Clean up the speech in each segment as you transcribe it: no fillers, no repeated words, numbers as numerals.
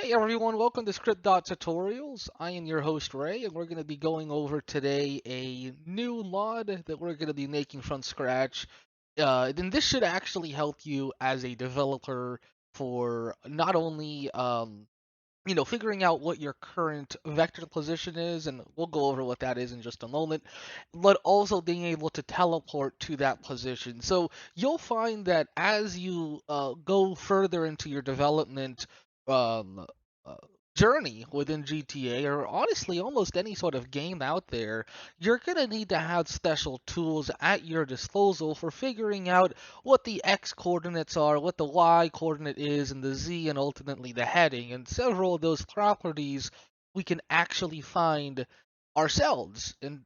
Hey everyone, welcome to Script.Tutorials. I am your host Ray, and we're going to be going over today a new mod that we're going to be making from scratch. Then this should actually help you as a developer for not only figuring out what your current vector position is, and we'll go over what that is in just a moment, but also being able to teleport to that position. So you'll find that as you go further into your development um, uh, journey within GTA, or honestly almost any sort of game out there, you're going to need to have special tools at your disposal for figuring out what the X coordinates are, what the Y coordinate is, and the Z, and ultimately the heading. And several of those properties we can actually find ourselves. And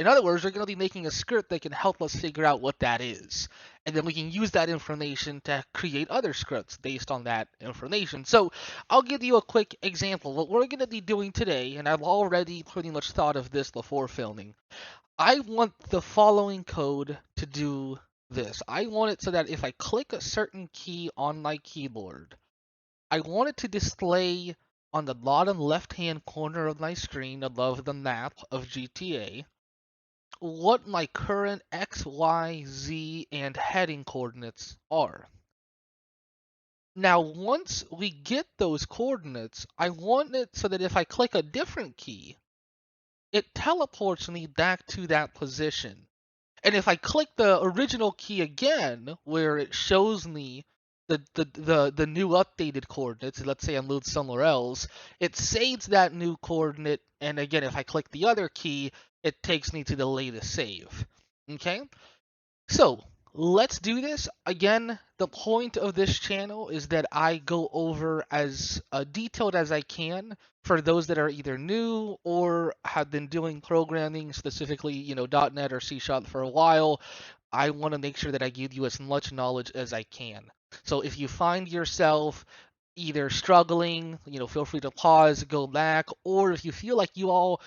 in other words, we're going to be making a script that can help us figure out what that is. And then we can use that information to create other scripts based on that information. So I'll give you a quick example. What we're going to be doing today, and I've already pretty much thought of this before filming. I want the following code to do this. I want it so that if I click a certain key on my keyboard, I want it to display on the bottom left-hand corner of my screen above the map of GTA what my current X, Y, Z, and heading coordinates are. Now, once we get those coordinates, I want it so that if I click a different key, it teleports me back to that position. And if I click the original key again, where it shows me the new updated coordinates, let's say I moved somewhere else, it saves that new coordinate, and again, if I click the other key, it takes me to the latest save. Okay? So, let's do this. Again, the point of this channel is that I go over as detailed as I can for those that are either new or have been doing programming, specifically, .NET or C# for a while. I want to make sure that I give you as much knowledge as I can. So if you find yourself either struggling, feel free to pause, go back, or if you feel like you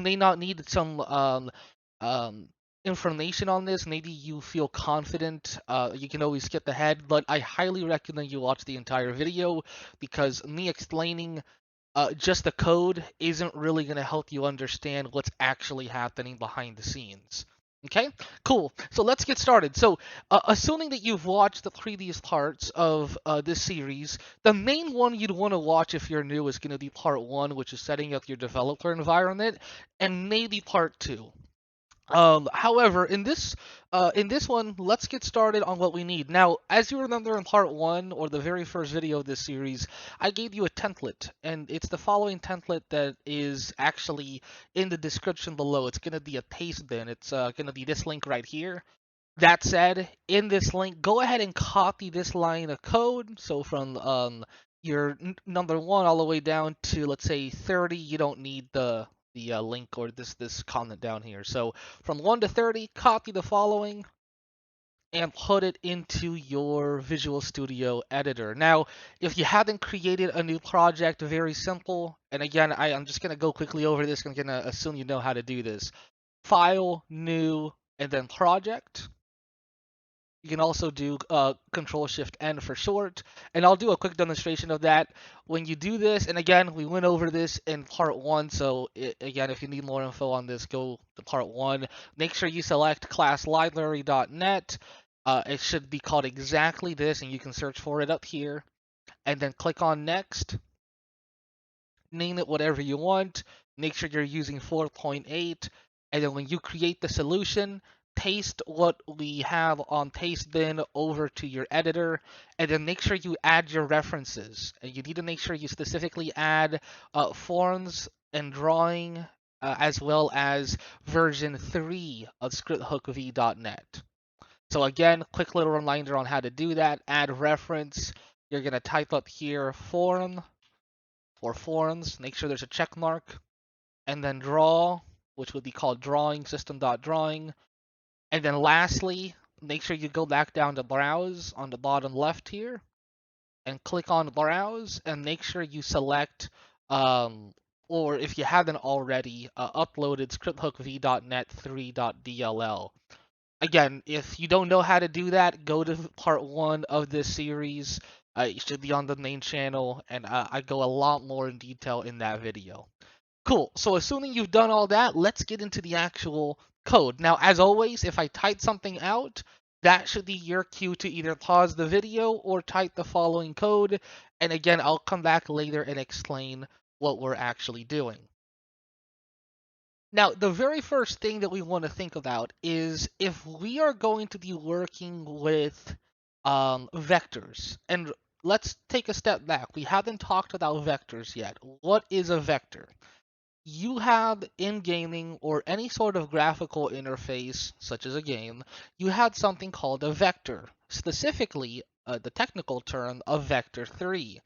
may not need some um, information on this, maybe you feel confident, you can always skip ahead, but I highly recommend you watch the entire video because me explaining just the code isn't really going to help you understand what's actually happening behind the scenes. Okay, cool. So let's get started. So, assuming that you've watched the previous parts of this series, the main one you'd want to watch if you're new is going to be part 1, which is setting up your developer environment, and maybe part 2. However, in this one, let's get started on what we need. Now, as you remember in part 1 or the very first video of this series, I gave you a template, and it's the following template that is actually in the description below. It's going to be a paste bin. It's going to be this link right here. That said, in this link, go ahead and copy this line of code. So from your number 1 all the way down to, let's say, 30, you don't need the link or this comment down here. So from 1 to 30, copy the following and put it into your Visual Studio editor. Now, if you haven't created a new project, very simple. And again, I'm just going to go quickly over this. I'm going to assume you know how to do this. File, new, and then project. You can also do Control-Shift-N for short, and I'll do a quick demonstration of that. When you do this, and again, we went over this in part 1, so again, if you need more info on this, go to part 1. Make sure you select class library.net. It should be called exactly this, and you can search for it up here, and then click on Next. Name it whatever you want. Make sure you're using 4.8, and then when you create the solution, paste what we have on paste bin over to your editor, and then make sure you add your references. And you need to make sure you specifically add forms and drawing, as well as version 3 of ScriptHookV.net. So again, quick little reminder on how to do that. Add reference. You're going to type up here form for forms. Make sure there's a check mark. And then draw, which would be called drawing system.drawing. And then lastly, make sure you go back down to Browse on the bottom left here and click on Browse and make sure you select, or if you haven't already, uploaded ScriptHookV.net 3.dll. Again, if you don't know how to do that, go to part 1 of this series. It should be on the main channel, and I go a lot more in detail in that video. Cool. So assuming you've done all that, let's get into the actual code. Now, as always, if I type something out, that should be your cue to either pause the video or type the following code. And again, I'll come back later and explain what we're actually doing. Now, the very first thing that we want to think about is if we are going to be working with vectors. And let's take a step back. We haven't talked about vectors yet. What is a vector? You have in gaming or any sort of graphical interface, such as a game, you had something called a vector. Specifically, the technical term, a vector 3.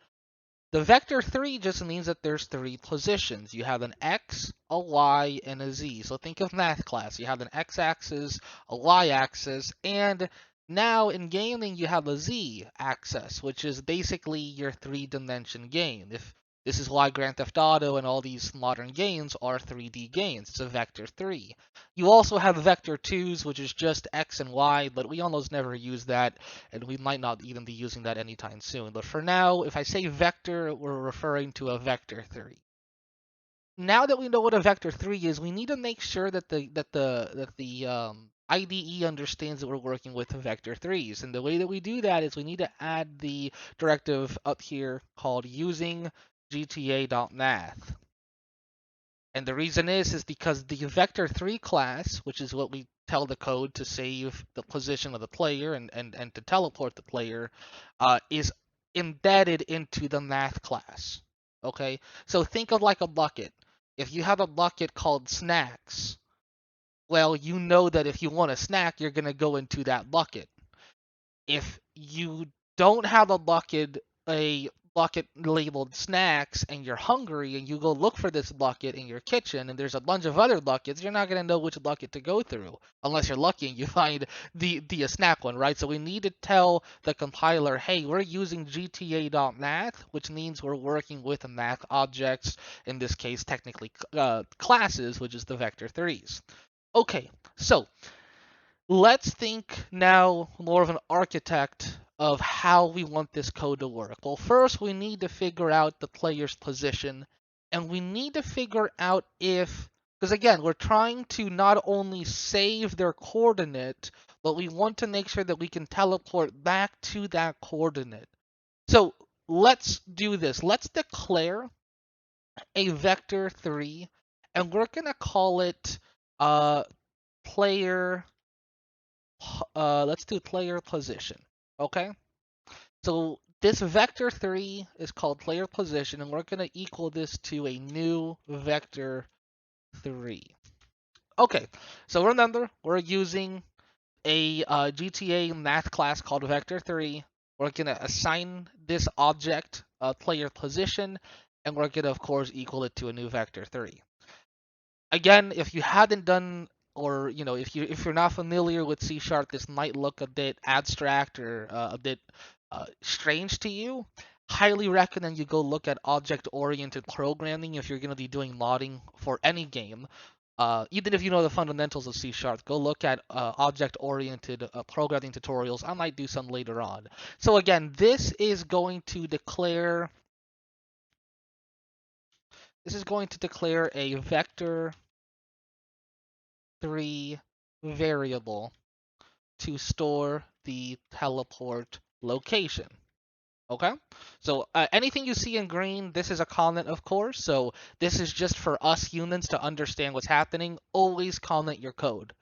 The vector 3 just means that there's 3 positions. You have an x, a y, and a z. So think of math class. You have an x-axis, a y-axis, and now in gaming you have a z-axis, which is basically your 3-dimension game. If this is why Grand Theft Auto and all these modern games are 3D games. It's a vector 3. You also have vector 2s, which is just x and y, but we almost never use that, and we might not even be using that anytime soon. But for now, if I say vector, we're referring to a vector 3. Now that we know what a vector 3 is, we need to make sure that the IDE understands that we're working with vector 3s. And the way that we do that is we need to add the directive up here called using gta.math. And the reason is because the vector3 class, which is what we tell the code to save the position of the player and to teleport the player, is embedded into the math class. Okay, so think of like a bucket. If you have a bucket called snacks, well, you know that if you want a snack, you're going to go into that bucket. If you don't have a bucket labeled snacks and you're hungry and you go look for this bucket in your kitchen and there's a bunch of other buckets, you're not going to know which bucket to go through unless you're lucky and you find the snack one, right? So we need to tell the compiler, hey, we're using gta.math, which means we're working with math objects, in this case technically classes, which is the vector 3s. Okay, so let's think now more of an architect of how we want this code to work. Well, first we need to figure out the player's position, and we need to figure out if, because again, we're trying to not only save their coordinate, but we want to make sure that we can teleport back to that coordinate. So let's do this. Let's declare a vector 3, and we're going to call it player let's do player position. Okay, so this vector 3 is called player position, and we're going to equal this to a new vector 3. Okay, so remember, we're using a GTA math class called vector 3. We're going to assign this object player position, and we're going to, of course, equal it to a new vector 3. Again, if you hadn't done, or if you're not familiar with C#, this might look a bit abstract or a bit strange to you. Highly recommend you go look at object-oriented programming if you're going to be doing modding for any game. Even if you know the fundamentals of C#, go look at object-oriented programming tutorials. I might do some later on. So again, this is going to declare a vector 3 variable to store the teleport location. Okay, so anything you see in green, this is a comment, of course. So this is just for us humans to understand what's happening. Always comment your code.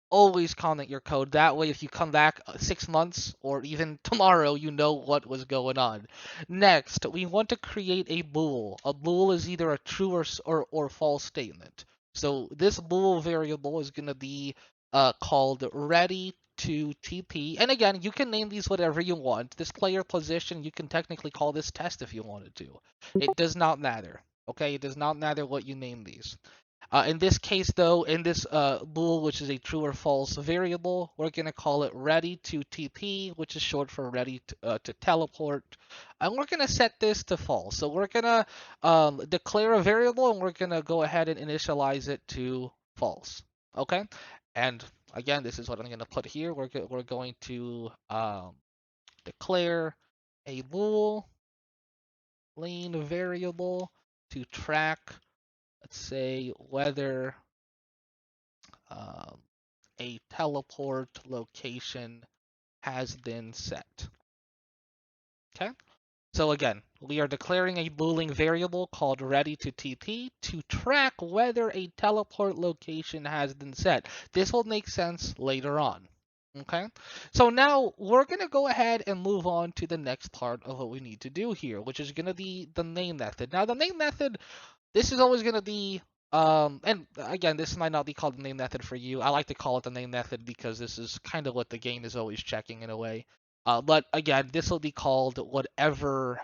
Always comment your code. That way, if you come back 6 months or even tomorrow, you know what was going on. Next, we want to create a bool. A bool is either a true or false statement. So this bool variable is going to be called readyToTP. And again, you can name these whatever you want. This player position, you can technically call this test if you wanted to. It does not matter. Okay, it does not matter what you name these. In this case, though, in this bool, which is a true or false variable, we're going to call it readyToTP, which is short for ready to teleport. And we're going to set this to false. So we're going to declare a variable, and we're going to go ahead and initialize it to false. Okay? And again, this is what I'm going to put here. We're going to declare a boolean variable to track, let's say, whether um, a teleport location has been set. Okay. So again, we are declaring a Boolean variable called readyToTP to track whether a teleport location has been set. This will make sense later on. Okay, so now we're going to go ahead and move on to the next part of what we need to do here, which is going to be the name method. Now, the name method, this is always going to be, and again, this might not be called the name method for you. I like to call it the name method because this is kind of what the game is always checking in a way. But again, this will be called whatever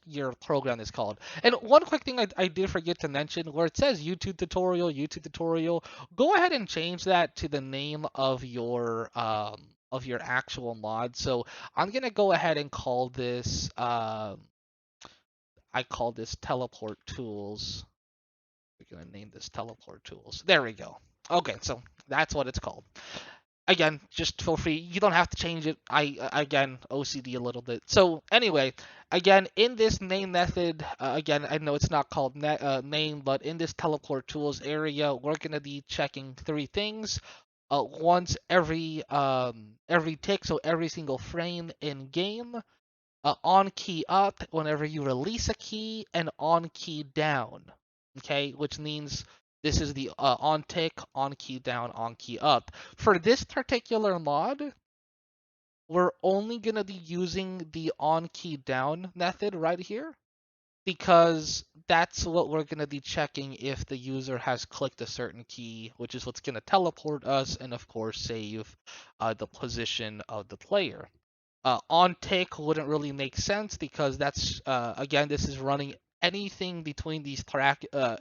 your program is called. And one quick thing I did forget to mention, where it says YouTube tutorial, go ahead and change that to the name of your actual mod. So I'm gonna go ahead and call this I call this TeleportTools. We're gonna name this TeleportTools. There we go. Okay, so that's what it's called. Again, just feel free. You don't have to change it. Again, OCD a little bit. So anyway, again, in this name method, again, I know it's not called name, but in this TeleportTools area, we're gonna be checking three things. Once every tick, so every single frame in game. On key up whenever you release a key, and on key down. Okay, which means this is the on tick, on key down, on key up. For this particular mod, we're only going to be using the on key down method right here, because that's what we're going to be checking if the user has clicked a certain key, which is what's going to teleport us and of course save the position of the player. On tick wouldn't really make sense because that's again, this is running anything between these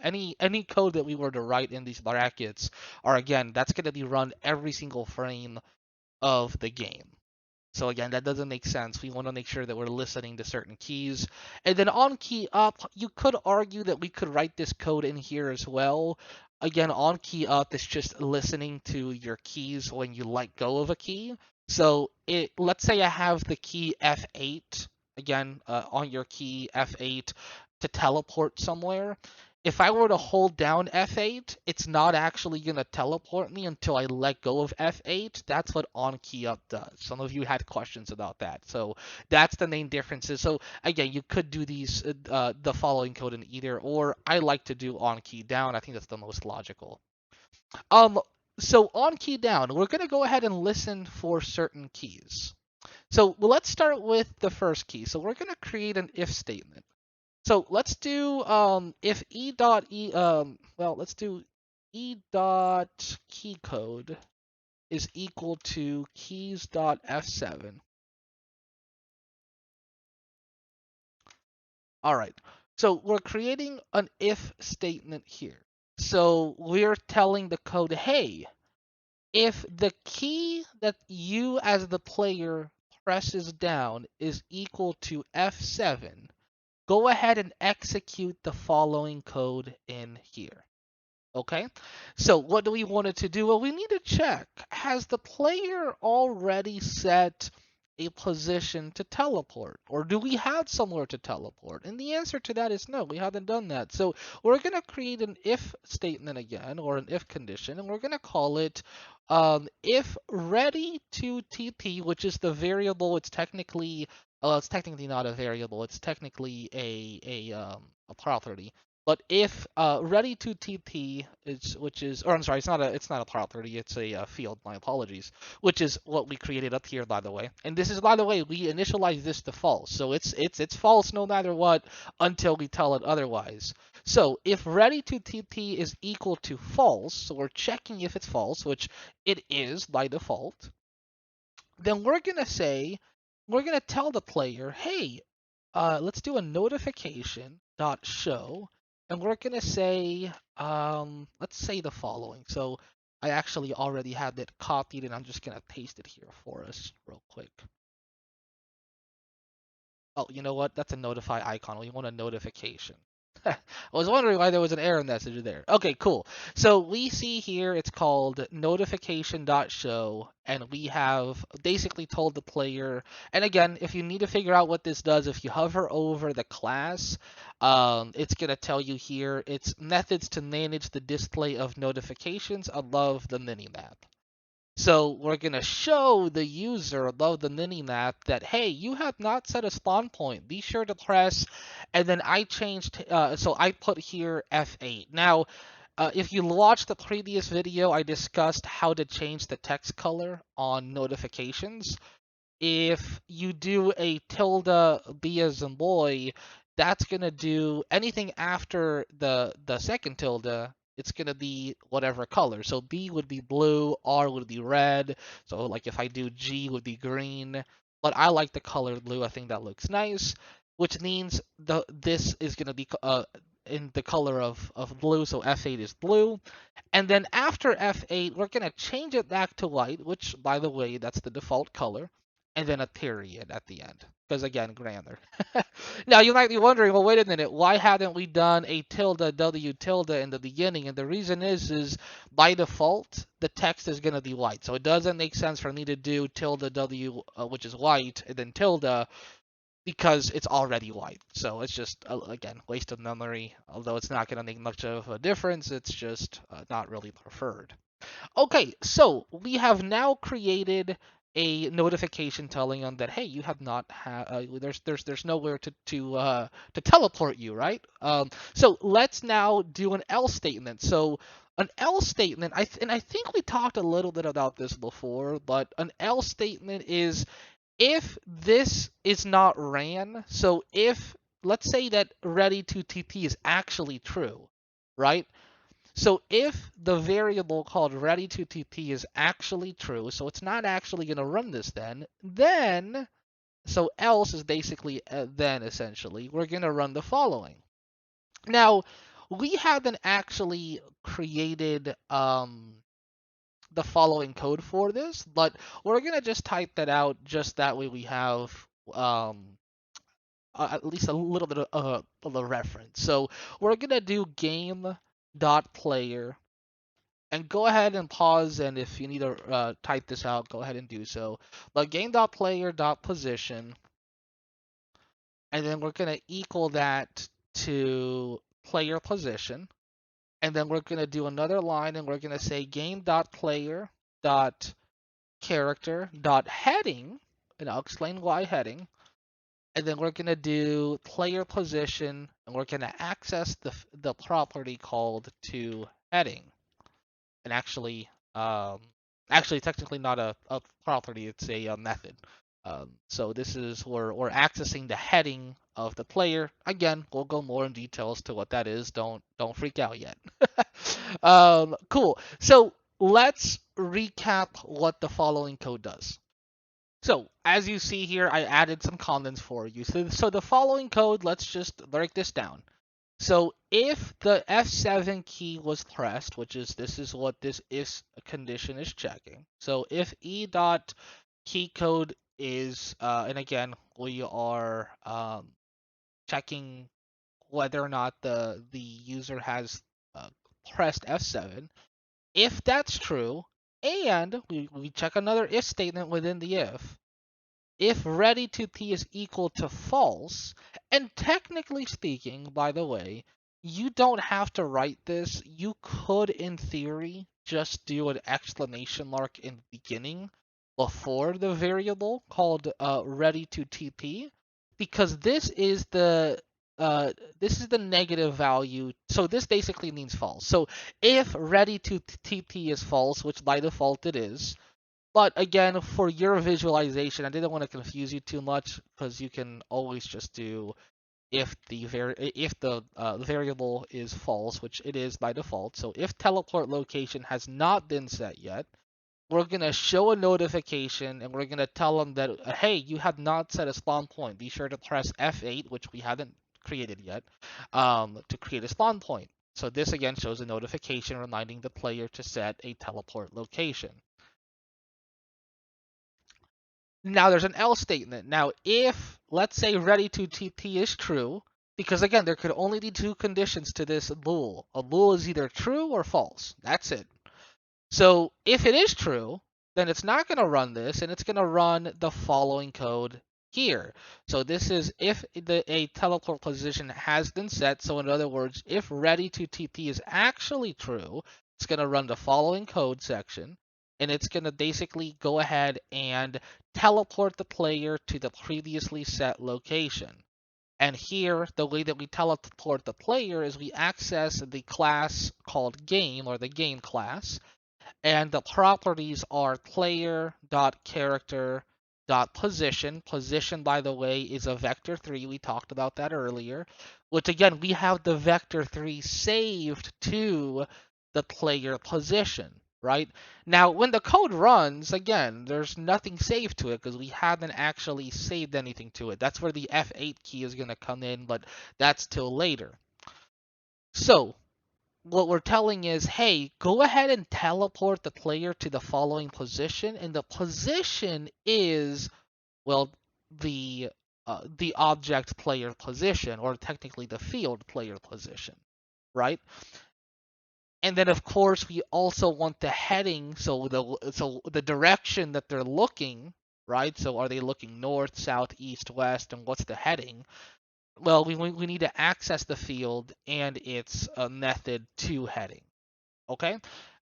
any code that we were to write in these brackets, or again, that's going to be run every single frame of the game. So again, that doesn't make sense. We want to make sure that we're listening to certain keys. And then on key up, you could argue that we could write this code in here as well. Again, on key up is just listening to your keys when you let go of a key. So let's say I have the key F8, again, on your key F8 to teleport somewhere. If I were to hold down F8, it's not actually going to teleport me until I let go of F8. That's what on key up does. Some of you had questions about that. So that's the main differences. So again, you could do these the following code in either, or I like to do on key down. I think that's the most logical. Um, so on key down, we're going to go ahead and listen for certain keys. So let's start with the first key. So we're going to create an if statement. So let's do if e dot e well, let's do e dot key code is equal to keys dot f7. All right. So we're creating an if statement here. So we're telling the code, hey, if the key that you as the player presses down is equal to f7, go ahead and execute the following code in here. Okay, so what do we want it to do? Well, we need to check, has the player already set a position to teleport? Or do we have somewhere to teleport? And the answer to that is no, we haven't done that. So we're going to create an if statement again, or an if condition, and we're going to call it if ready to TP, which is the variable. It's technically not a variable. It's technically a property. But if ready to TP is, which is, or I'm sorry, it's not a property, it's a field. My apologies. Which is what we created up here, by the way. And this is, by the way, we initialize this to false, so it's false no matter what until we tell it otherwise. So if ready to TP is equal to false, so we're checking if it's false, which it is by default. Then we're gonna tell the player, hey, let's do a notification dot show, and we're gonna say, let's say the following. So I actually already had it copied, and I'm just gonna paste it here for us real quick. Oh, you know what? That's a notify icon. We want a notification. I was wondering why there was an error message there. Okay, cool. So we see here it's called notification.show, and we have basically told the player, and again, if you need to figure out what this does, if you hover over the class, it's going to tell you here, it's methods to manage the display of notifications above the mini-map. So we're going to show the user above the mini-map that, hey, you have not set a spawn point. Be sure to press, and then I changed, so I put here F8. Now, if you watched the previous video, I discussed how to change the text color on notifications. If you do a tilde B as in boy, that's gonna do anything after the second tilde. It's gonna be whatever color. So B would be blue, R would be red. So like if I do G would be green. But I like the color blue. I think that looks nice, which means this is gonna be in the color of blue. So F8 is blue. And then after F8, we're gonna change it back to white, which by the way, that's the default color, and then a period at the end. Because again, grammar. Now you might be wondering, well, wait a minute, why haven't we done a tilde W tilde in the beginning? And the reason is by default, the text is going to be white. So it doesn't make sense for me to do tilde W, which is white, and then tilde, because it's already white. So it's just, again, waste of memory. Although it's not going to make much of a difference, it's just not really preferred. Okay, so we have now created a notification telling them that, hey, you have not there's nowhere to teleport you, right? So let's now do an else statement. So an else statement, and I think we talked a little bit about this before, but an else statement is if this is not ran. So if, let's say that readyToTP is actually true, right? So if the variable called readyToTP is actually true, so it's not actually going to run this then, so else is basically then essentially, we're going to run the following. Now, we haven't actually created the following code for this, but we're going to just type that out just that way we have at least a little bit of a reference. So we're going to do game.player. And go ahead and pause, and if you need to type this out, go ahead and do so. But game.player.position, and then we're going to equal that to player position. And then we're going to do another line, and we're going to say game.player.character.heading, and I'll explain why heading. And then we're going to do player position, and we're going to access the property called toHeading. And actually technically not a property, it's a method. So this is where we're accessing the heading of the player. Again, we'll go more in details to what that is. Don't freak out yet. Cool. So let's recap what the following code does. So as you see here, I added some comments for you. So the following code, let's just break this down. So if the F7 key was pressed, which is this is what this if condition is checking. So if e dot key code is, and again we are checking whether or not the user has pressed F7. If that's true, and we check another if statement within the if readyToP is equal to false, and technically speaking, by the way, you don't have to write this. You could, in theory, just do an exclamation mark in the beginning before the variable called readyToTP, because this is the negative value. So this basically means false. So if readyToTP is false, which by default it is, but again, for your visualization, I didn't want to confuse you too much because you can always just do if the variable is false, which it is by default. So if teleport location has not been set yet, we're gonna show a notification and we're gonna tell them that hey, you have not set a spawn point. Be sure to press F8, which we haven't created yet, to create a spawn point. So this again shows a notification reminding the player to set a teleport location. Now there's an else statement. Now if, let's say readyToTP is true, Because again, there could only be two conditions to this bool. A bool is either true or false. That's it. So if it is true, then it's not going to run this, and it's going to run the following code here. So this is if a teleport position has been set. So in other words, if readyToTP is actually true, it's going to run the following code section, and it's going to basically go ahead and teleport the player to the previously set location. And here, the way that we teleport the player is we access the class called game, or the game class, and the properties are player.character.position. Position, by the way, is a vector3. We talked about that earlier, which again, we have the vector3 saved to the player position, right? Now, when the code runs, again, there's nothing saved to it because we haven't actually saved anything to it. That's where the F8 key is going to come in, but that's till later. So what we're telling is, hey, go ahead and teleport the player to the following position, and the position is, well, the object player position, or technically the field player position, right? And then of course we also want the heading, so the direction that they're looking, right? So are they looking north, south, east, west, and what's the heading? Well, we need to access the field and its method to heading. Okay?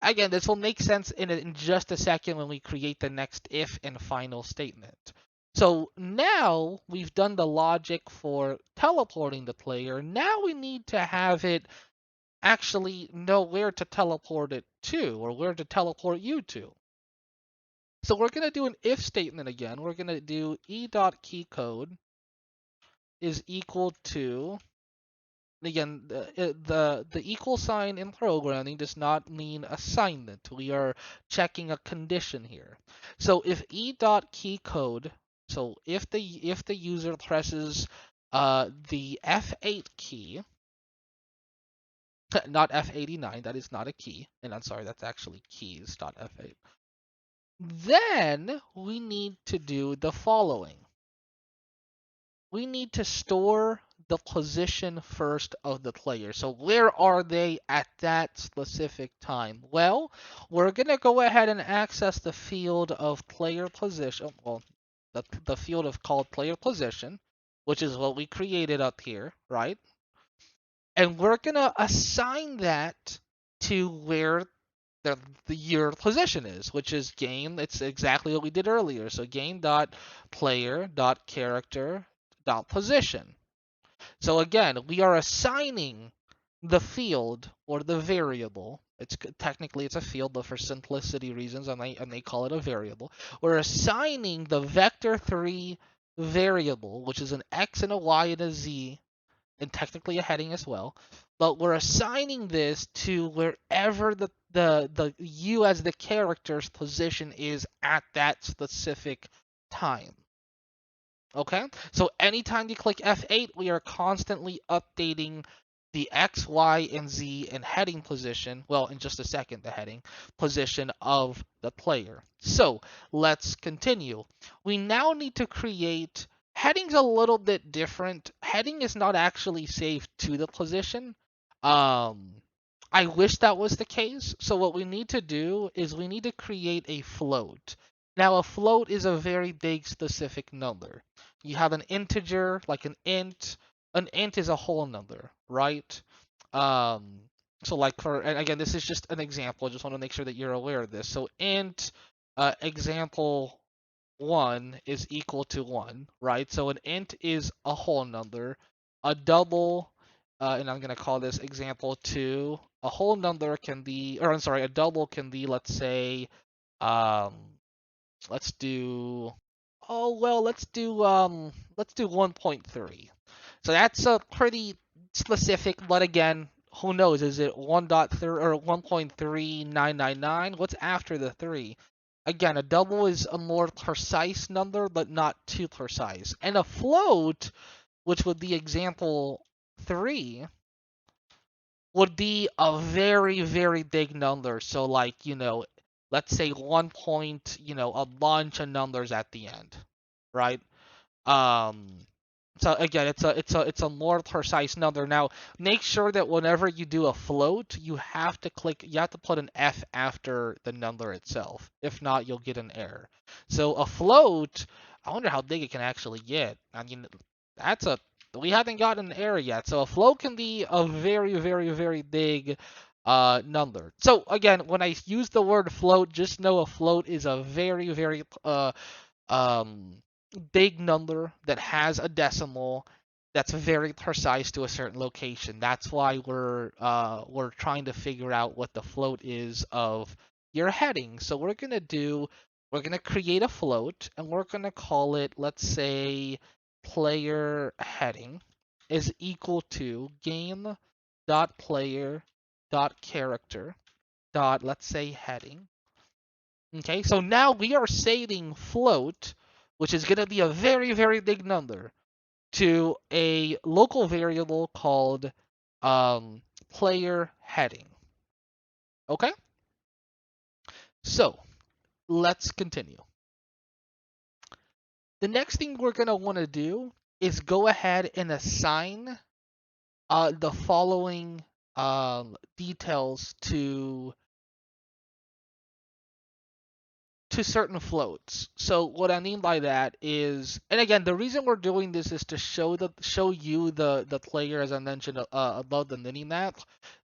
Again, this will make sense in just a second when we create the next if and final statement. So now we've done the logic for teleporting the player. Now we need to have it actually know where to teleport it to, or where to teleport you to. So we're going to do an if statement again. We're going to do e.keyCode is equal to, again, the equal sign in programming does not mean assignment. We are checking a condition here. So if e.keyCode, so if the user presses the F8 key, not F89, that is not a key, and I'm sorry, that's actually keys.f8. Then we need to do the following. We need to store the position first of the player. So where are they at that specific time? Well, we're going to go ahead and access the field of player position, well, the field of called player position, which is what we created up here, right? And we're going to assign that to where your position is, which is game. It's exactly what we did earlier. So game.player.character.position. So again, we are assigning the field or the variable. It's technically it's a field, but for simplicity reasons, I may call it a variable. We're assigning the vector3 variable, which is an x and a y and a z, and technically a heading as well. But we're assigning this to wherever the you as the character's position is at that specific time. Okay, so anytime you click F8, we are constantly updating the X, Y, and Z and heading position, well, in just a second, the heading position of the player. So let's continue. We now need to create, heading's a little bit different. Heading is not actually saved to the position. I wish that was the case. So what we need to do is we need to create a float. Now a float is a very big specific number. You have an integer, like an int. An int is a whole number, right? So like and again, this is just an example. I just want to make sure that you're aware of this. So int example 1 is equal to 1, right? So an int is a whole number. A double, and I'm going to call this example 2. A whole number can be, or I'm sorry, a double can be, let's say, let's do, oh well, let's do 1.3. So that's a pretty specific, but again, who knows? Is it 1.3 or 1.3999? What's after the 3? Again, a double is a more precise number, but not too precise. And a float, which would be example 3, would be a very, very big number. So like, let's say 1 point, a bunch of numbers at the end, right? So again, it's a more precise number. Now, make sure that whenever you do a float, you have to put an F after the number itself. If not, you'll get an error. So a float, I wonder how big it can actually get. I mean, that's a we haven't gotten an error yet. So a float can be a very, very, very big number. So again, when I use the word float, just know a float is a very, very um, big number that has a decimal that's very precise to a certain location. That's why we're trying to figure out what the float is of your heading. So we're gonna create a float and we're gonna call it, let's say, player heading is equal to game dot player dot character dot, let's say, heading. Okay, so now we are saving float, which is going to be a very, very big number, to a local variable called player heading. Okay, so let's continue. The next thing we're going to want to do is go ahead and assign the following details to certain floats. So what I mean by that is, and again, the reason we're doing this is to show you the player, as I mentioned above the mini map,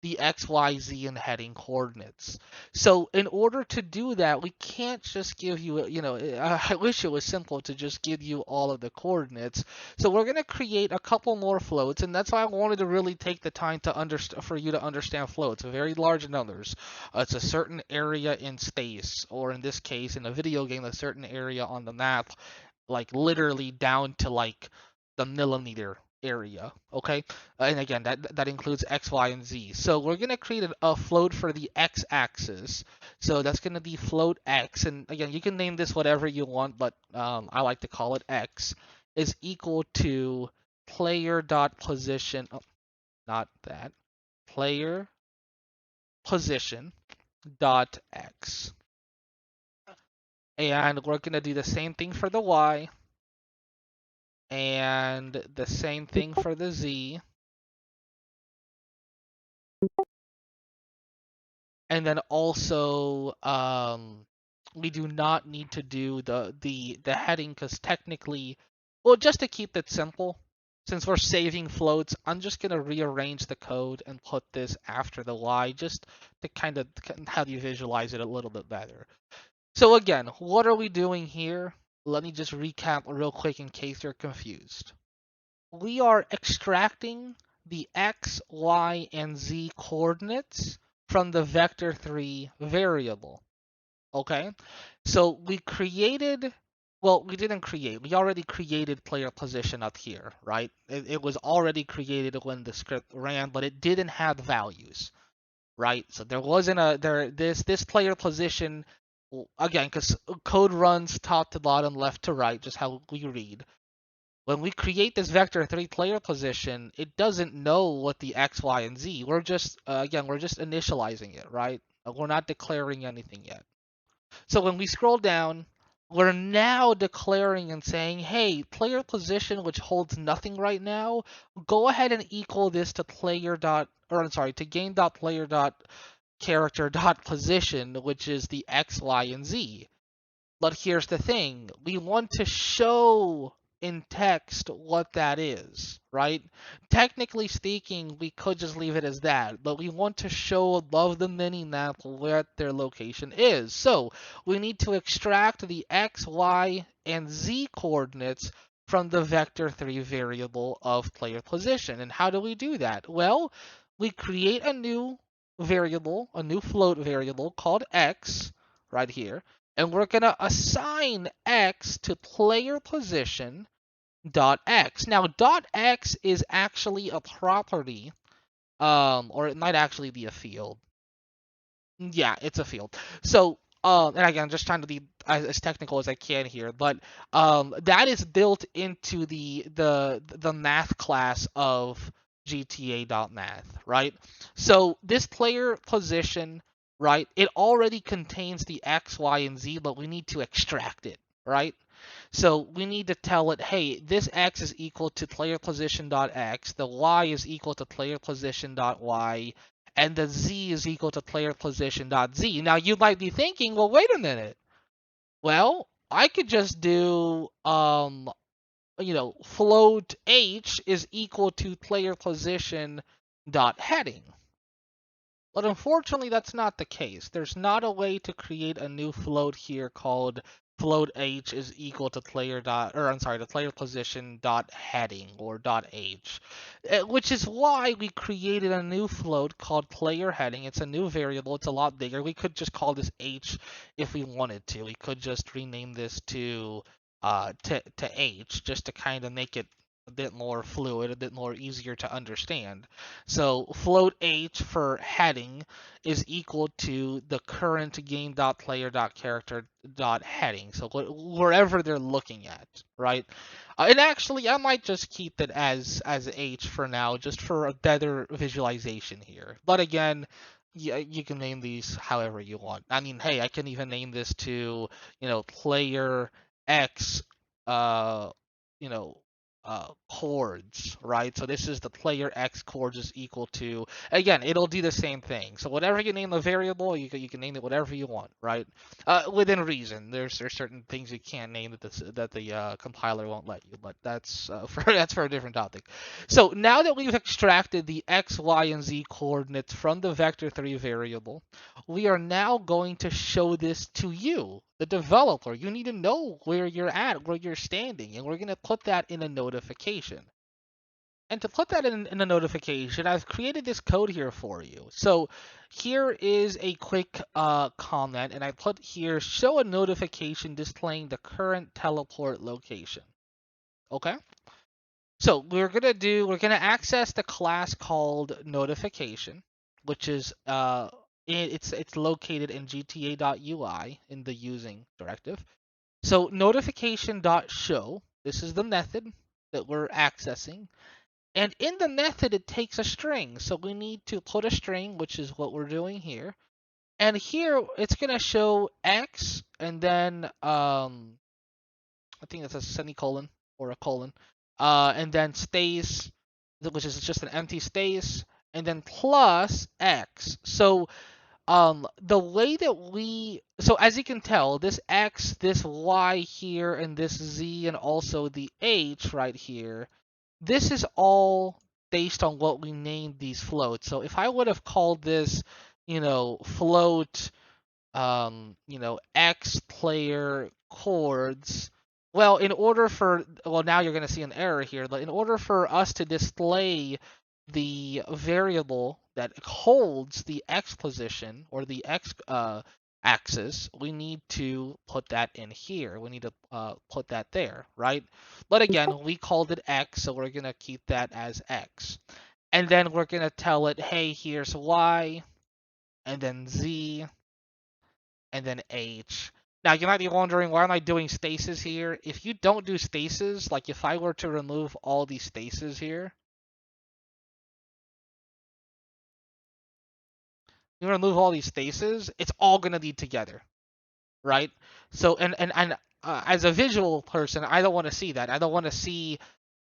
the X, Y, Z, and heading coordinates. So in order to do that, we can't just give you, I wish it was simple to just give you all of the coordinates. So we're gonna create a couple more floats, and that's why I wanted to really take the time for you to understand floats, very large numbers. It's a certain area in space, or in this case, in a video game, a certain area on the map, like literally down to like the millimeter area. Okay, and again, that includes X, Y, and Z. So we're gonna create a float for the X-axis. So that's gonna be float X, and again, you can name this whatever you want, but I like to call it X is equal to player dot position. Oh, not that. Player position dot X. And we're going to do the same thing for the Y and the same thing for the Z. And then also, we do not need to do the heading because technically, well, just to keep it simple, since we're saving floats, I'm just going to rearrange the code and put this after the Y just to kind of have you visualize it a little bit better. So again, what are we doing here? Let me just recap real quick in case you're confused. We are extracting the X, Y, and Z coordinates from the vector3 variable. Okay, so we created, well, we didn't create, we already created player position up here, right? It was already created when the script ran, but it didn't have values, right? So there wasn't this player position, again, because code runs top to bottom, left to right, just how we read. When we create this vector3 player position, it doesn't know what the X, Y, and Z. We're just, again, we're just initializing it, right? We're not declaring anything yet. So when we scroll down, we're now declaring and saying, hey, player position, which holds nothing right now, go ahead and equal this to to game.player.character.position, which is the X, Y, and Z. But here's the thing, we want to show in text what that is, right? Technically speaking, we could just leave it as that, but we want to show above the mini-map what their location is. So we need to extract the X, Y, and Z coordinates from the vector3 variable of player position. And how do we do that? Well, we create a new variable, a new float variable called X right here, and we're going to assign X to player position dot X. Now, dot X is actually a property, or it might actually be a field. Yeah, it's a field. So, and again, I'm just trying to be as technical as I can here, but that is built into the math class of GTA.math, right? So this player position, right, it already contains the X, Y, and Z, but we need to extract it, right? So we need to tell it, hey, this x is equal to playerPosition.x, the y is equal to playerPosition.y, and the z is equal to playerPosition.z. Now you might be thinking, well, wait a minute. Well, I could just do float h is equal to playerPosition.heading. But unfortunately, that's not the case. There's not a way to create a new float here called float h is equal to the player position dot heading or dot h, which is why we created a new float called player heading. It's a new variable. It's a lot bigger. We could just call this h if we wanted to. We could just rename this to h just to kind of make it a bit more fluid, a bit more easier to understand. So float h for heading is equal to the current game.player.character.heading. So wherever they're looking at, right? And actually, I might just keep it as h for now, just for a better visualization here. But again, you can name these however you want. I mean, hey, I can even name this to, player x, uh, you know, chords, right? So this is the player x chords is equal to, again, it'll do the same thing. So whatever you name the variable, you can name it whatever you want, right? Within reason. There's certain things you can't name that the compiler won't let you, but that's for a different topic. So now that we've extracted the x, y, and z coordinates from the vector3 variable, we are now going to show this to you, the developer. You need to know where you're at, where you're standing, and we're going to put that in a notification. And to put that in a notification, I've created this code here for you. So here is a quick comment, and I put here, show a notification displaying the current teleport location. Okay? So we're gonna access the class called notification, which is it's located in gta.ui in the using directive. So notification.show, this is the method that we're accessing. And in the method, it takes a string. So we need to put a string, which is what we're doing here. And here it's gonna show x, and then I think it's a semicolon or a colon, and then space, which is just an empty space, and then plus x. So the way that so as you can tell, this x, this y here, and this z, and also the h right here, this is all based on what we named these floats. So if I would have called this, float, X player chords. Well, now you're going to see an error here, but in order for us to display the variable that holds the X position or the X axis, we need to put that in here. We need to put that there, right? But again, we called it X, so we're going to keep that as X. And then we're going to tell it, hey, here's Y, and then Z, and then H. Now, you might be wondering, why am I doing spaces here? If you don't do spaces, like if I were to remove all these spaces here, you remove all these spaces, it's all going to be together, right? So, and as a visual person, I don't want to see that. I don't want to see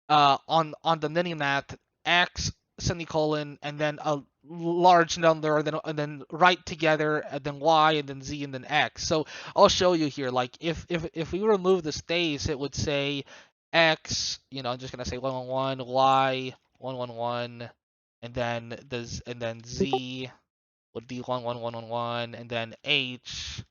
on the minimap X semicolon and then a large number and then right together and then Y and then Z and then X. So I'll show you here. Like if we remove the space, it would say X. I'm just gonna say 111, Y 111, and then Z would be 11111, and then H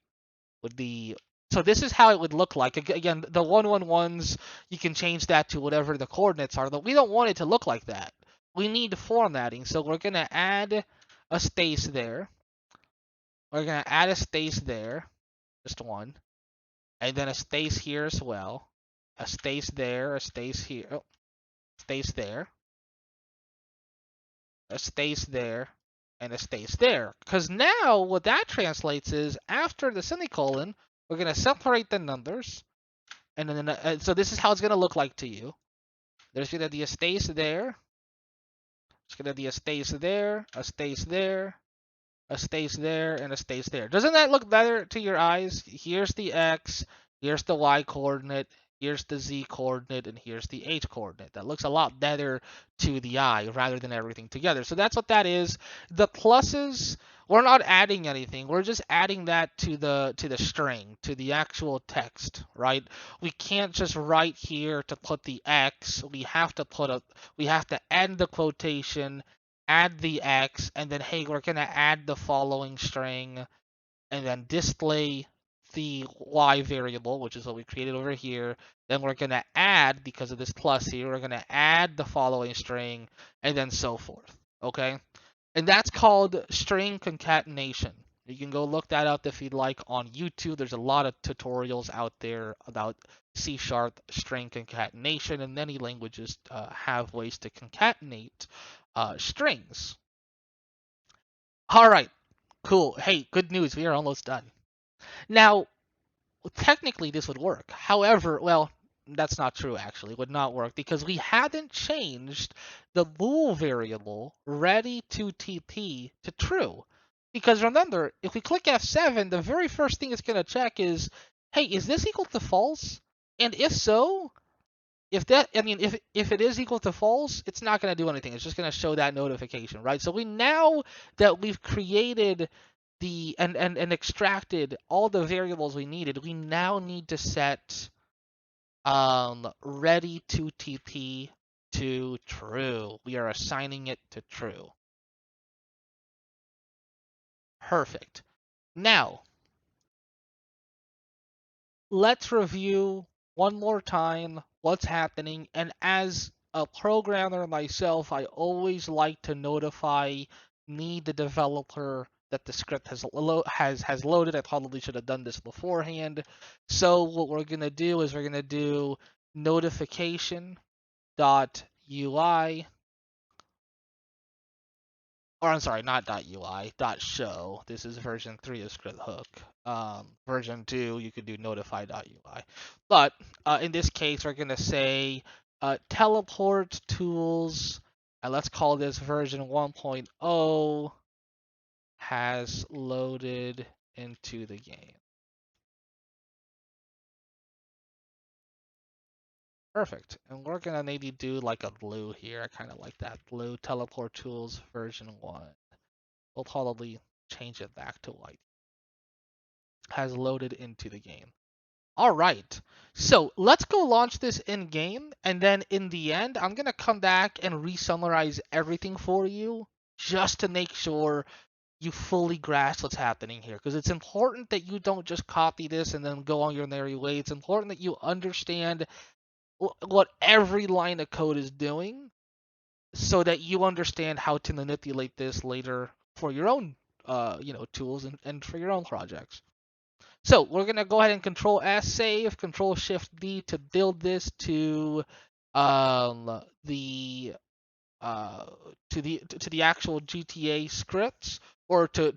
would be. So this is how it would look like. Again, the 111s, you can change that to whatever the coordinates are, but we don't want it to look like that. We need formatting, so we're going to add a space there. We're going to add a space there, just one, and then a space here as well. A space there, a space here, space there, a space there, and a space there. Because now what that translates is after the semicolon, we're going to separate the numbers. And then, so this is how it's going to look like to you. There's going to be a space there. It's going to be a space there, a space there, a space there, and a space there. Doesn't that look better to your eyes? Here's the X, Here's the y coordinate, here's the z coordinate, and here's the h coordinate. That looks a lot better to the eye rather than everything together. So that's what that is. The pluses, we're not adding anything. We're just adding that to the string, to the actual text, right? We can't just write here to put the x. We have to end the quotation, add the x, and then hey, we're gonna add the following string, and then display the y variable, which is what we created over here. Then we're going to add, because of this plus here, we're going to add the following string, and then so forth. Okay? And that's called string concatenation. You can go look that up if you'd like on YouTube. There's a lot of tutorials out there about C# string concatenation, and many languages have ways to concatenate strings. All right, cool. Hey, good news. We are almost done. Now, technically this would work. However, well, that's not true actually. It would not work because we haven't changed the bool variable readyToTP to true. Because remember, if we click F7, the very first thing it's going to check is, hey, is this equal to false? And if so, if it is equal to false, it's not going to do anything. It's just going to show that notification, right? So we now that we've created and extracted all the variables we needed, we now need to set readyToTP to true. We are assigning it to true. Perfect. Now, let's review one more time what's happening. And as a programmer myself, I always like to notify me, the developer, that the script has loaded. I probably should have done this beforehand. So what we're gonna do is we're gonna do notification.ui, or I'm sorry, not .ui, .show. This is version 3 of ScriptHook. Version 2, you could do notify.ui. But in this case, we're going to say TeleportTools, and let's call this version 1.0, has loaded into the game. Perfect. And we're going to maybe do like a blue here. I kind of like that blue. TeleportTools version 1. We'll probably change it back to white. Has loaded into the game. All right, so let's go launch this in game, and then in the end, I'm gonna come back and re-summarize everything for you just to make sure you fully grasp what's happening here, because it's important that you don't just copy this and then go on your merry way. It's important that you understand what every line of code is doing, so that you understand how to manipulate this later for your own, tools and for your own projects. So we're gonna go ahead and Control S save, Control Shift D to build this to the actual GTA scripts, or to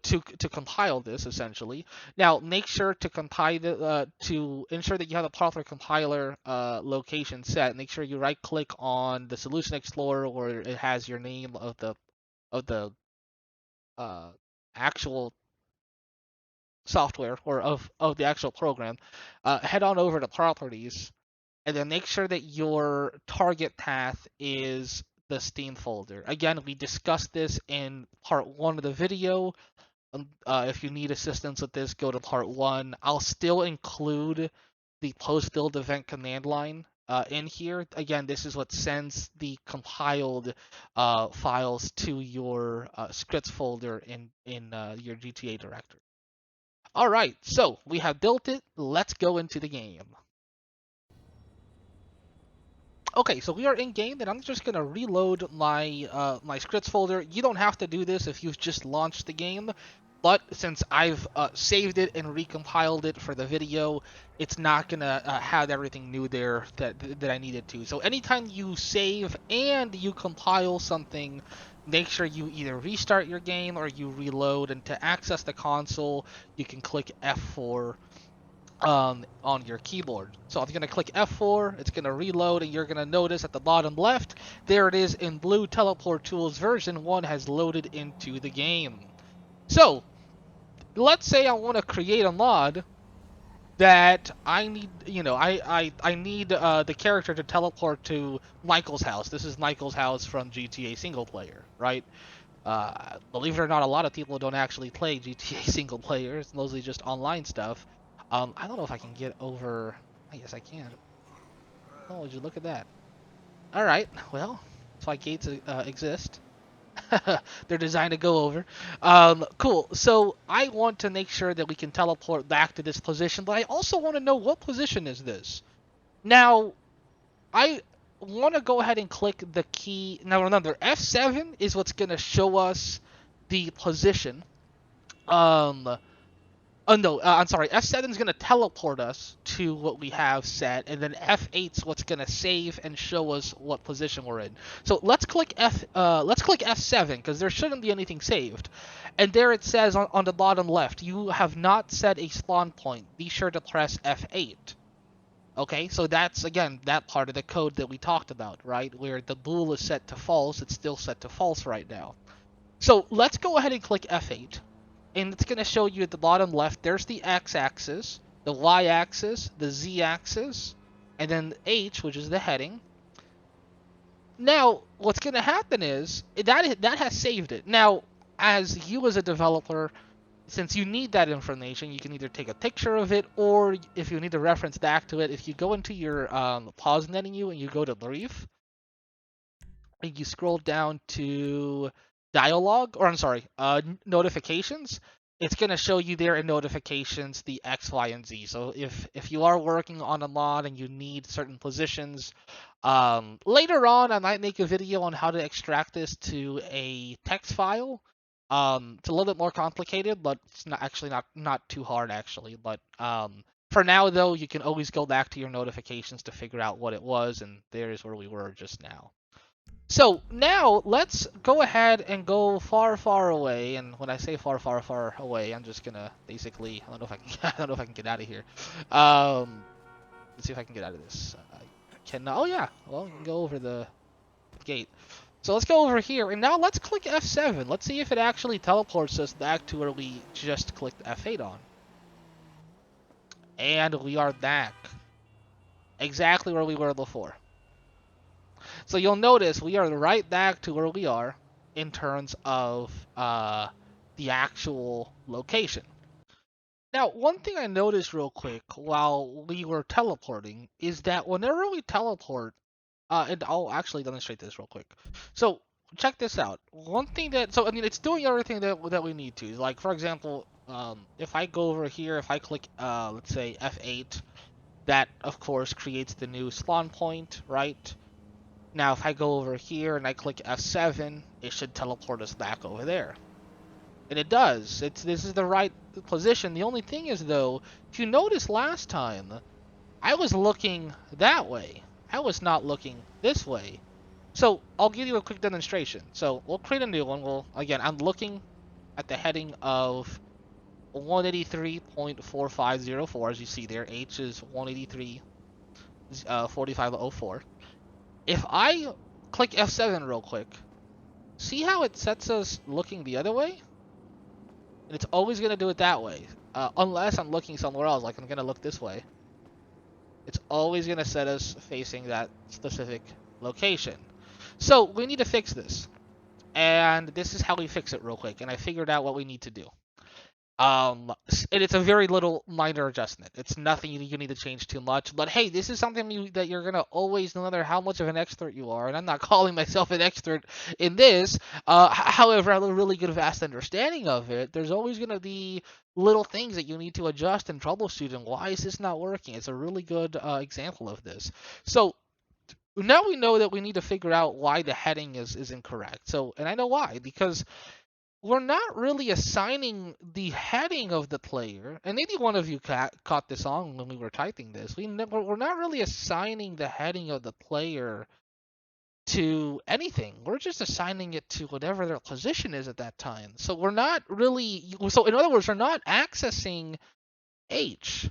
compile this essentially. Now make sure to compile to ensure that you have the proper compiler location set. Make sure you right click on the Solution Explorer where it has your name of the actual software, or of the actual program. Head on over to properties, and then make sure that your target path is the Steam folder. Again, we discussed this in part 1 of the video. If you need assistance with this, go to part 1. I'll still include the post build event command line in here. Again, this is what sends the compiled files to your scripts folder in your GTA directory. All right, so we have built it. Let's go into the game. Okay, so we are in game, and I'm just gonna reload my my scripts folder. You don't have to do this if you've just launched the game, but since I've saved it and recompiled it for the video, it's not gonna have everything new there that I needed to. So anytime you save and you compile something, make sure you either restart your game or you reload. And to access the console, you can click F4 on your keyboard. So I'm going to click F4, it's going to reload, and you're going to notice at the bottom left, there it is in blue, TeleportTools version 1 has loaded into the game. So let's say I want to create a mod that I need, I need the character to teleport to Michael's house. This is Michael's house from GTA single player, right? Believe it or not, a lot of people don't actually play GTA single player. It's mostly just online stuff. I don't know if I can get over. I guess I can. Oh, would you look at that? All right, well, that's why gates exist. They're designed to go over. Cool. So I want to make sure that we can teleport back to this position, but I also want to know what position is this. Now, I want to go ahead and click the key. Now remember, F7 is what's going to show us the position. Um, Oh no, I'm sorry. F7 is going to teleport us to what we have set, and then F8 is what's going to save and show us what position we're in. So let's click F7 because there shouldn't be anything saved. And there it says on the bottom left, you have not set a spawn point. Be sure to press F8. Okay, so that's again that part of the code that we talked about, right? Where the bool is set to false, it's still set to false right now. So let's go ahead and click F8. And it's going to show you at the bottom left, there's the x-axis, the y-axis, the z-axis, and then h, which is the heading. Now, what's going to happen is, that has saved it. Now, as you as a developer, since you need that information, you can either take a picture of it, or if you need to reference back to it, if you go into your pause menu and you go to brief, and you scroll down to dialogue, or I'm sorry, notifications, it's going to show you there in notifications the X, Y, and Z. So if you are working on a mod and you need certain positions, later on I might make a video on how to extract this to a text file. It's a little bit more complicated, but it's not too hard actually. But for now though, you can always go back to your notifications to figure out what it was, and there's where we were just now. So now let's go ahead and go far, far away. And when I say far, far, far away, I'm just gonna basically I don't know if I can I don't know if I can get out of here. Let's see if I can get out of this. I cannot. Oh yeah. Well, we can go over the gate. So let's go over here, and now let's click F7. Let's see if it actually teleports us back to where we just clicked F8 on. And we are back. Exactly where we were before. So you'll notice we are right back to where we are in terms of the actual location. Now, one thing I noticed real quick while we were teleporting is that whenever we teleport, and I'll actually demonstrate this real quick. So check this out. One thing I mean, it's doing everything that we need to. Like for example, if I go over here, if I click, let's say F8, that of course creates the new spawn point, right? Now, if I go over here and I click F7, it should teleport us back over there. And it does. This is the right position. The only thing is, though, if you notice last time, I was looking that way. I was not looking this way. So, I'll give you a quick demonstration. So, we'll create a new one. Again, I'm looking at the heading of 183.4504, as you see there. H is 183.4504. If I click F7 real quick, see how it sets us looking the other way? And it's always going to do it that way. Unless I'm looking somewhere else, like I'm going to look this way. It's always going to set us facing that specific location. So we need to fix this. And this is how we fix it real quick. And I figured out what we need to do. And it's a very little minor adjustment. It's nothing you need to change too much. But hey, this is something that you're gonna always, no matter how much of an expert you are, and I'm not calling myself an expert in this. However, I have a really good vast understanding of it. There's always gonna be little things that you need to adjust and troubleshoot. And why is this not working? It's a really good example of this. So now we know that we need to figure out why the heading is incorrect. So, and I know why, because we're not really assigning the heading of the player, and maybe one of you caught this on when we were typing this. We're not really assigning the heading of the player to anything. We're just assigning it to whatever their position is at that time. So we're not really. So in other words, we're not accessing H,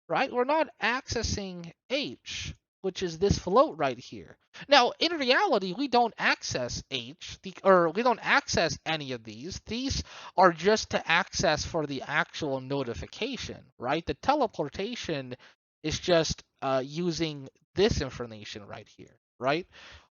right? We're not accessing H. which is this float right here. Now, in reality, we don't access H, or we don't access any of these. These are just to access for the actual notification, right? The teleportation is just using this information right here, right?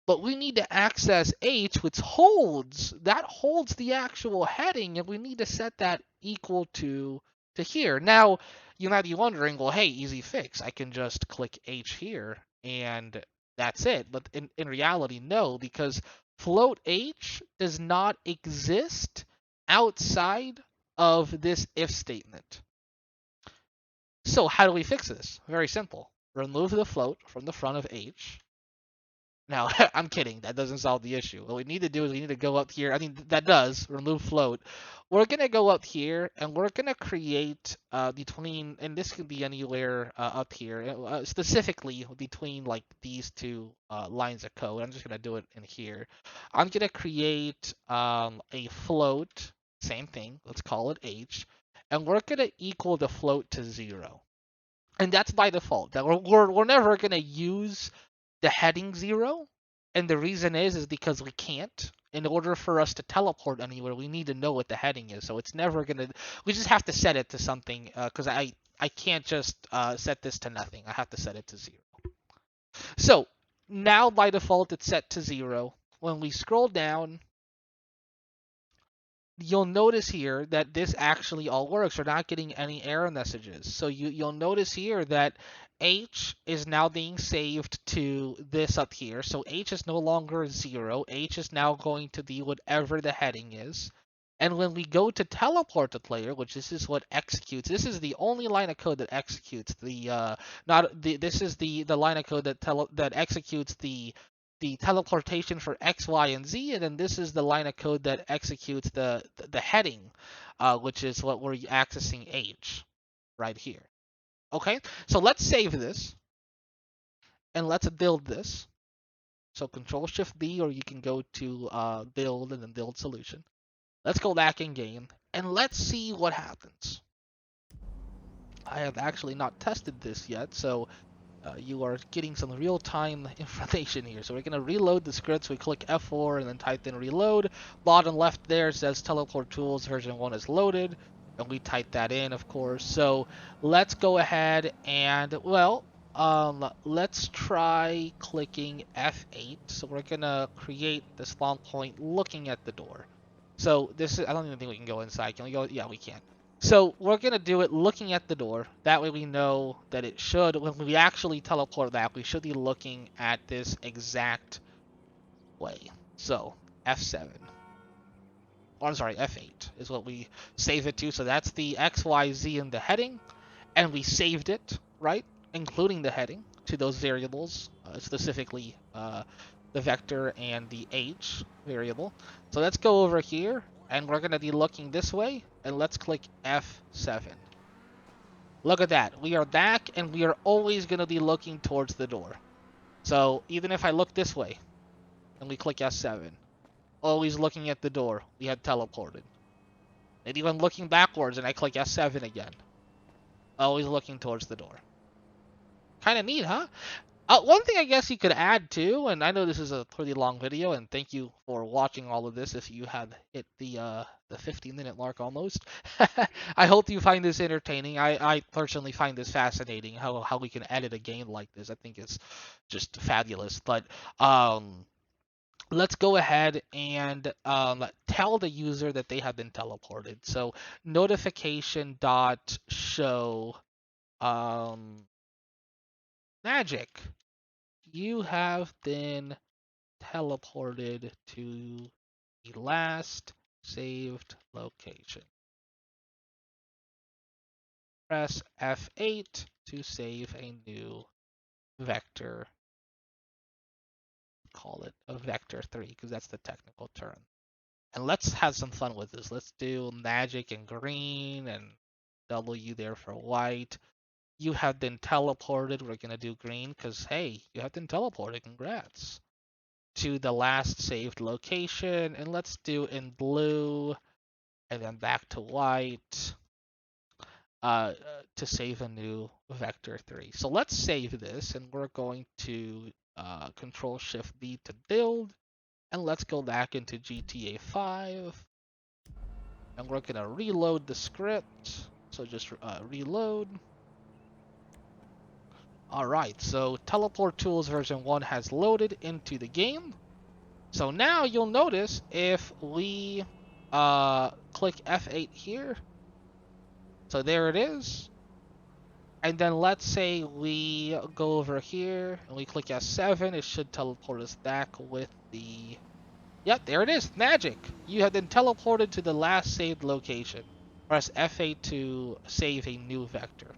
But we need to access H, which holds the actual heading, and we need to set that equal to here. Now, you might be wondering, well, hey, easy fix. I can just click H here, and that's it. But in reality, no, because float H does not exist outside of this if statement. So how do we fix this? Very simple. Remove the float from the front of H. Now, I'm kidding. That doesn't solve the issue. What we need to do is we need to go up here. I mean, that does remove float. We're going to go up here and we're going to create between, and this can be anywhere up here, specifically between like these two lines of code. I'm just going to do it in here. I'm going to create a float, same thing. Let's call it H. And we're going to equal the float to 0. And that's by default. That we're never going to use the heading 0, and the reason is because we can't. In order for us to teleport anywhere, we need to know what the heading is. So it's never gonna. We just have to set it to something because I can't just set this to nothing. I have to set it to 0. So now by default it's set to 0. When we scroll down, you'll notice here that this actually all works. We're not getting any error messages. So you'll notice here that H is now being saved to this up here. So H is no longer 0. H is now going to be whatever the heading is. And when we go to teleport the player, which this is what executes, this is the only line of code that executes this is the line of code that executes the teleportation for X, Y, and Z, and then this is the line of code that executes the heading, which is what we're accessing H right here. Okay, so let's save this and let's build this. So Control Shift B, or you can go to build and then build solution. Let's go back in game and let's see what happens. I have actually not tested this yet, so you are getting some real-time information here. So we're going to reload the scripts. We click F4 and then type in reload. Bottom left there says TeleportTools version 1 is loaded. And we type that in, of course. So let's go ahead and, well, let's try clicking F8. So we're going to create the spawn point looking at the door. So this is, I don't even think we can go inside. Can we go? Yeah, we can. So we're going to do it looking at the door. That way we know that it should, when we actually teleport back, we should be looking at this exact way. So F7. Or I'm sorry, F8 is what we save it to. So that's the X, Y, Z in the heading. And we saved it, right? Including the heading to those variables, specifically the vector and the H variable. So let's go over here. And we're going to be looking this way, and let's click F7. Look at that. We are back, and we are always going to be looking towards the door. So even if I look this way, and we click F7, always looking at the door, we had teleported. And even looking backwards, and I click F7 again, always looking towards the door. Kind of neat, huh? One thing I guess you could add too, and I know this is a pretty long video, and thank you for watching all of this if you have hit the 15-minute mark almost. I hope you find this entertaining. I personally find this fascinating, how we can edit a game like this. I think it's just fabulous. But let's go ahead and tell the user that they have been teleported. So notification dot show magic. You have been teleported to the last saved location. Press F8 to save a new vector. Call it a vector 3 because that's the technical term. And let's have some fun with this. Let's do magic in green and W there for white. You have been teleported. We're going to do green because, hey, you have been teleported. Congrats. To the last saved location. And let's do in blue and then back to white. to save a new vector3. So let's save this, and we're going to Control Shift V to build, and let's go back into GTA 5, and we're gonna reload the script. So just reload. Alright, so TeleportTools version 1 has loaded into the game. So now you'll notice if we click F8 here, so there it is. And then let's say we go over here and we click S7, it should teleport us back with the... Yep, there it is, magic! You have been teleported to the last saved location. Press F8 to save a new vector.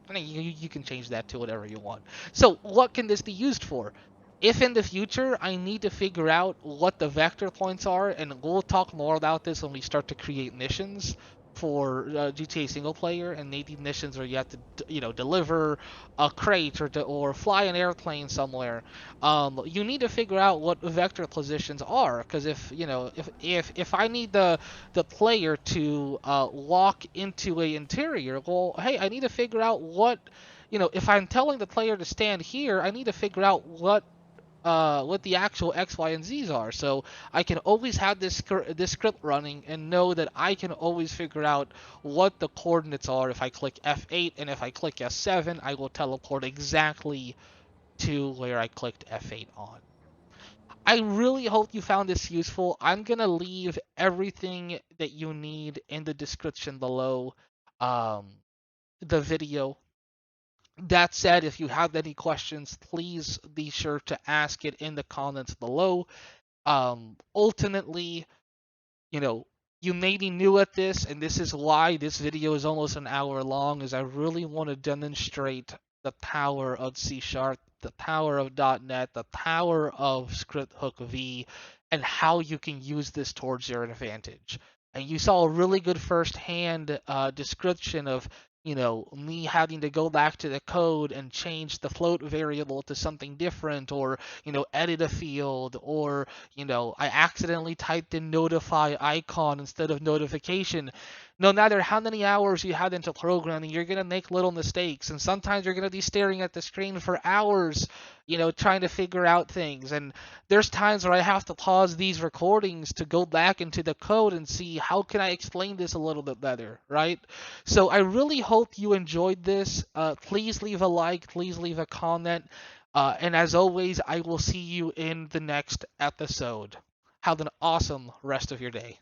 I mean, you can change that to whatever you want. So what can this be used for? If in the future I need to figure out what the vector points are, and we'll talk more about this when we start to create missions for GTA single player, and maybe missions where you have to, deliver a crate or fly an airplane somewhere. You need to figure out what vector positions are, because if I need the player to walk into a interior, well, hey, I need to figure out if I'm telling the player to stand here, I need to figure out what the actual X, Y, and Z's are. So I can always have this script running and know that I can always figure out what the coordinates are if I click F8, and if I click S7, I will teleport exactly to where I clicked F8 on. I really hope you found this useful. I'm going to leave everything that you need in the description below the video. That said, if you have any questions, please be sure to ask it in the comments below. Ultimately, you may be new at this, and this is why this video is almost an hour long, is I really want to demonstrate the power of C#, the power of .NET, the power of ScriptHookV, and how you can use this towards your advantage. And you saw a really good first-hand description of me having to go back to the code and change the float variable to something different, or, edit a field, or, I accidentally typed in notify icon instead of notification. No matter how many hours you have into programming, you're going to make little mistakes. And sometimes you're going to be staring at the screen for hours, trying to figure out things. And there's times where I have to pause these recordings to go back into the code and see how can I explain this a little bit better, right? So I really hope you enjoyed this. Please leave a like, please leave a comment. And as always, I will see you in the next episode. Have an awesome rest of your day.